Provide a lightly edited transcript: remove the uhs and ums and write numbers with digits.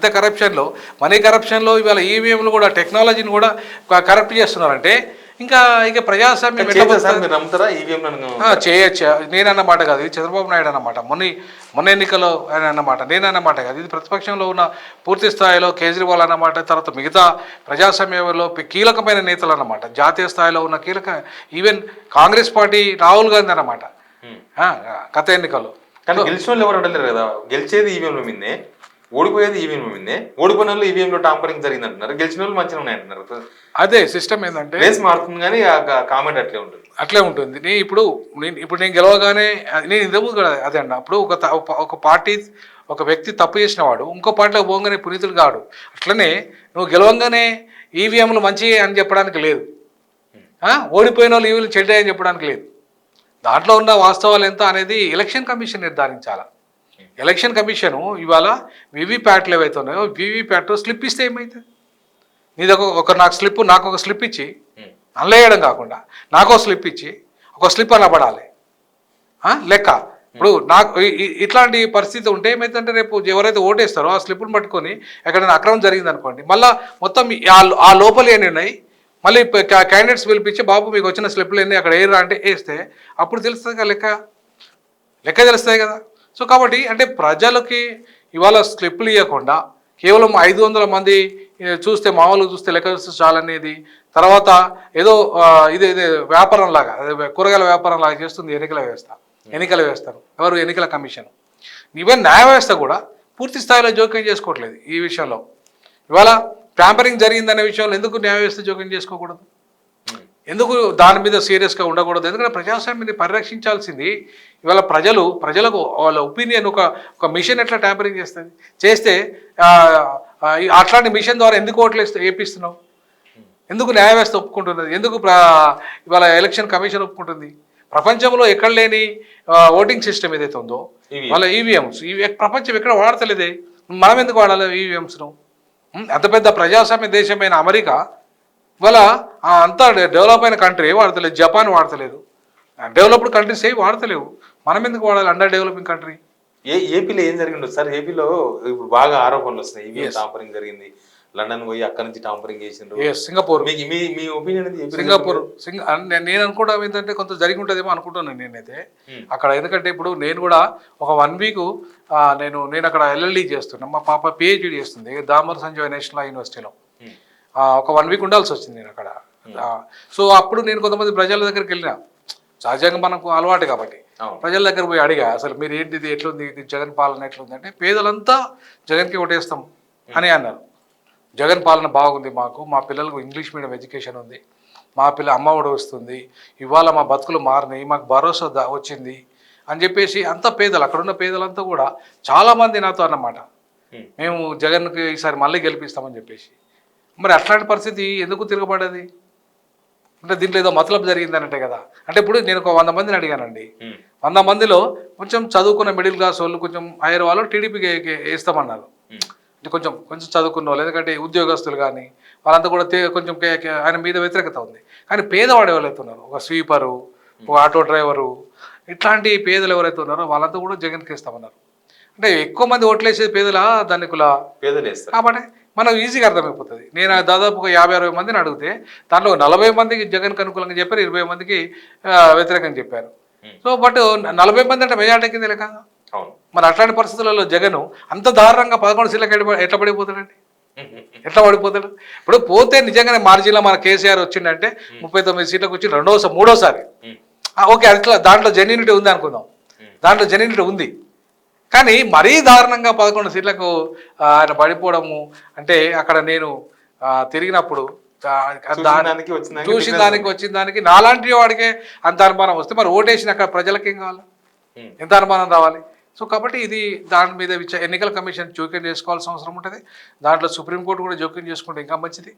ఇంత కరప్షన్లో మనీ కరప్షన్లో ఇవాళ ఈవీఎంలు కూడా టెక్నాలజీని కూడా కరప్ట్ చేస్తున్నారంటే ఇంకా ప్రజాస్వామ్యం చేయొచ్చు. నేనన్నమాట కాదు, ఇది చంద్రబాబు నాయుడు అన్నమాట. మొన్న ఎన్నికల్లో ఆయన అన్నమాట, నేనన్నమాట కాదు. ఇది ప్రతిపక్షంలో ఉన్న పూర్తి స్థాయిలో కేజ్రీవాల్ అన్నమాట, తర్వాత మిగతా ప్రజాస్వామ్యంలో కీలకమైన నేతలు అన్నమాట, జాతీయ స్థాయిలో ఉన్న ఈవెన్ కాంగ్రెస్ పార్టీ రాహుల్ గాంధీ అన్నమాట గత ఎన్నికల్లో. కానీ గెలిచిన వాళ్ళు ఎవరు అంటలేరు కదా, గెలిచేది ఈవీఎంల మీదే, ఓడిపోయేది ఈవీఎం మీదే. ఓడిపోయిన వాళ్ళు ఈవీఎంలో టాంపరింగ్ జరిగింది అంటున్నారు, గెలిచిన వాళ్ళు మంచిగా ఉన్నాయంటున్నారు. అదే సిస్టమ్ ఏంటంటే రేస్ మారుతుంది కానీ కామెంట్ అట్లే ఉంటుంది. ఇప్పుడు నేను గెలవగానే నేను ఇంతకుముందు కూడా అదే అన్న, అప్పుడు ఒక పార్టీ ఒక వ్యక్తి తప్పు చేసిన వాడు ఇంకో పార్టీలో పోగానే పునీతులు కాడు. అట్లనే నువ్వు గెలవంగానే ఈవీఎంలు మంచి అని చెప్పడానికి లేదు, ఓడిపోయిన వాళ్ళు ఈవీఎంలు చెడ్డ అని చెప్పడానికి లేదు. దాంట్లో ఉన్న వాస్తవాలు ఎంత అనేది ఎలక్షన్ కమిషన్ నిర్ధారించాలి. ఎలక్షన్ కమిషను ఇవాళ వీవీప్యాట్లు ఏవైతే ఉన్నాయో వీవీప్యాట్ స్లిప్ ఇస్తే ఏమవుతుంది? నీది నాకు ఒక స్లిప్ ఇచ్చి అనలేయడం కాకుండా నాకో స్లిప్ ఇచ్చి ఒక స్లిప్ అనబడాలి లెక్క. ఇప్పుడు నాకు ఇట్లాంటి పరిస్థితి ఉంటే ఏమైందంటే రేపు ఎవరైతే ఓటేస్తారో ఆ స్లిప్ను పట్టుకొని ఎక్కడైనా అక్రమం జరిగింది అనుకోండి, మళ్ళీ మొత్తం ఆ లోపల ఏమి ఉన్నాయి, మళ్ళీ క్యాండిడేట్స్ పిలిపించి బాబు మీకు వచ్చిన స్లిప్లు ఎన్ని అక్కడ వేయరా అంటే వేస్తే అప్పుడు తెలుస్తుంది కదా, లెక్క తెలుస్తాయి కదా. సో కాబట్టి అంటే ప్రజలకి ఇవాళ స్లిప్లు ఇవ్వకుండా కేవలం 500 మంది చూస్తే మామూలుగా చూస్తే లెక్క చూస్తే చాలనేది, తర్వాత ఏదో ఇదే వ్యాపారం లాగా కూరగాయల వ్యాపారం లాగా చేస్తుంది ఎన్నికల వ్యవస్థను ఎవరు ఎన్నికల కమిషన్. ఈవెన్ న్యాయ వ్యవస్థ కూడా పూర్తి స్థాయిలో జోక్యం చేసుకోవట్లేదు ఈ విషయంలో. ఇవాళ ట్యాంపరింగ్ జరిగిందనే విషయంలో ఎందుకు న్యాయ వ్యవస్థ జోక్యం చేసుకోకూడదు? ఎందుకు దాని మీద సీరియస్గా ఉండకూడదు? ఎందుకంటే ప్రజాస్వామ్యాన్ని పరిరక్షించాల్సింది ఇవాళ ప్రజలకు వాళ్ళ ఒపీనియన్ ఒక మిషన్ ఎట్లా ట్యాంపరింగ్ చేస్తే అట్లాంటి మిషన్ ద్వారా ఎందుకు ఓట్లు వేపిస్తున్నావు? ఎందుకు న్యాయ వ్యవస్థ ఒప్పుకుంటున్నది? ఎందుకు ఇవాళ ఎలక్షన్ కమిషన్ ఒప్పుకుంటుంది? ప్రపంచంలో ఎక్కడ లేని ఓటింగ్ సిస్టమ్ ఏదైతే ఉందో వాళ్ళ ఈవీఎంస్ ప్రపంచం ఎక్కడ వాడతలేదే, మనం ఎందుకు వాడాలి ఈవీఎంస్ను? అంత పెద్ద ప్రజాస్వామ్య దేశమైన అమెరికా ఇవాళ అంతా డెవలప్ అయిన కంట్రీ వాడతలేదు, జపాన్ వాడతలేదు, డెవలప్డ్ కంట్రీస్ ఏవి వాడతలేవు, మనం ఎందుకు వాడాలి అండర్ డెవలపింగ్ కంట్రీ? ఏపీలో ఏం జరిగింది సార్? ఏపీలో ఇప్పుడు బాగా ఆరోపణలు వస్తున్నాయి, ఈవీఎం టాంపరింగ్ జరిగింది, లండన్ పోయి అక్కడ నుంచి టాంపరింగ్ చేసిండ్రు. సింగపూర్, మీ ఒపీనియన్? సింగపూర్ నేను అనుకోవడం ఏంటంటే కొంత జరిగి ఉంటుందేమో అనుకుంటున్నాను నేనైతే అక్కడ. ఎందుకంటే ఇప్పుడు నేను కూడా ఒక 1 వీక్ నేను అక్కడ ఎల్ఎల్డి చేస్తున్నా, మా పాప పిహెచ్డి చేస్తుంది దామర్ సంజయ్ నేషనల్ యూనివర్సిటీలో. ఒక 1 వీక్ ఉండాల్సి వచ్చింది నేను అక్కడ. సో అప్పుడు నేను కొంతమంది ప్రజల దగ్గరికి వెళ్ళినా, సహజంగా మనకు అలవాటు కాబట్టి ప్రజల దగ్గర పోయి అడిగా, అసలు మీరు ఏంటిది, ఎట్లుంది ఇది జగన్ పాలన ఎట్లుంది అంటే, పేదలంతా జగన్కి ఓటేస్తాం అని అన్నారు. జగన్ పాలన బాగుంది, మా పిల్లలకు ఇంగ్లీష్ మీడియం ఎడ్యుకేషన్ ఉంది, మా అమ్మఒడి వస్తుంది, ఇవాళ మా బతుకులు మారినాయి, మాకు భరోసా వచ్చింది అని చెప్పేసి అంత పేదలు, అక్కడున్న పేదలంతా కూడా చాలామంది నాతో అన్నమాట, మేము జగన్కి ఈసారి మళ్ళీ గెలిపిస్తామని చెప్పేసి. మరి అట్లాంటి పరిస్థితి ఎందుకు తిరగబడేది అంటే దీంట్లో ఏదో మతలబు జరిగిందనంటే కదా. అంటే ఇప్పుడు నేను ఒక 100 మందిని అడిగానండి, 100 మందిలో కొంచెం చదువుకున్న మిడిల్ క్లాస్ వాళ్ళు, కొంచెం హైయర్ వాళ్ళు టీడీపీకి వేస్తామన్నారు. కొంచెం చదువుకున్న వాళ్ళు, ఎందుకంటే ఉద్యోగస్తులు కానీ వాళ్ళంతా కూడా కొంచెం ఆయన మీద వ్యతిరేకత ఉంది. కానీ పేదవాడు ఎవరైతే ఉన్నారో, ఒక స్వీపరు, ఒక ఆటో డ్రైవరు, ఇట్లాంటి పేదలు ఎవరైతే ఉన్నారో వాళ్ళంతా కూడా జగన్కి వేస్తామన్నారు. అంటే ఎక్కువ మంది ఓట్లేసేది పేదలా ధనికులా? కాబట్టి మనం ఈజీగా అర్థమైపోతుంది. నేను దాదాపు ఒక 50-60 మందిని అడిగితే దాంట్లో 40 మందికి జగన్కి అనుకూలంగా చెప్పారు, 20 మందికి వ్యతిరేకంగా చెప్పారు. సో బట్ 40 మంది అంటే మెజార్టీ కింద లెక్క. మరి అట్లాంటి పరిస్థితులలో జగన్ అంత దారుణంగా 11 సీట్లకు ఎట్లా పడిపోతాడండి? ఎట్లా పడిపోతాడు? ఇప్పుడు పోతే నిజంగానే మార్జిన్లో మన కేసీఆర్ వచ్చిందంటే 39 సీట్లకు వచ్చి మూడోసారి ఓకే, అట్లా దాంట్లో జెన్యూనిటీ ఉంది అనుకుందాం, దాంట్లో జెన్యూనిటీ ఉంది. కానీ మరీ దారుణంగా 11 సీట్లకు ఆయన పడిపోవడము అంటే, అక్కడ నేను తిరిగినప్పుడు చూసిన దానికి వచ్చిన దానికి నాలాంటి వాడికే అంత అనుమానం వస్తే మరి ఓటేసిన అక్కడ ప్రజలకి ఏం కావాలి, ఎంత అనుమానం రావాలి? సో కాబట్టి ఇది దాని మీద ఎన్నికల కమిషన్ జోక్యం చేసుకోవాల్సిన అవసరం ఉంటుంది. దాంట్లో సుప్రీంకోర్టు కూడా జోక్యం చేసుకుంటే ఇంకా మంచిది.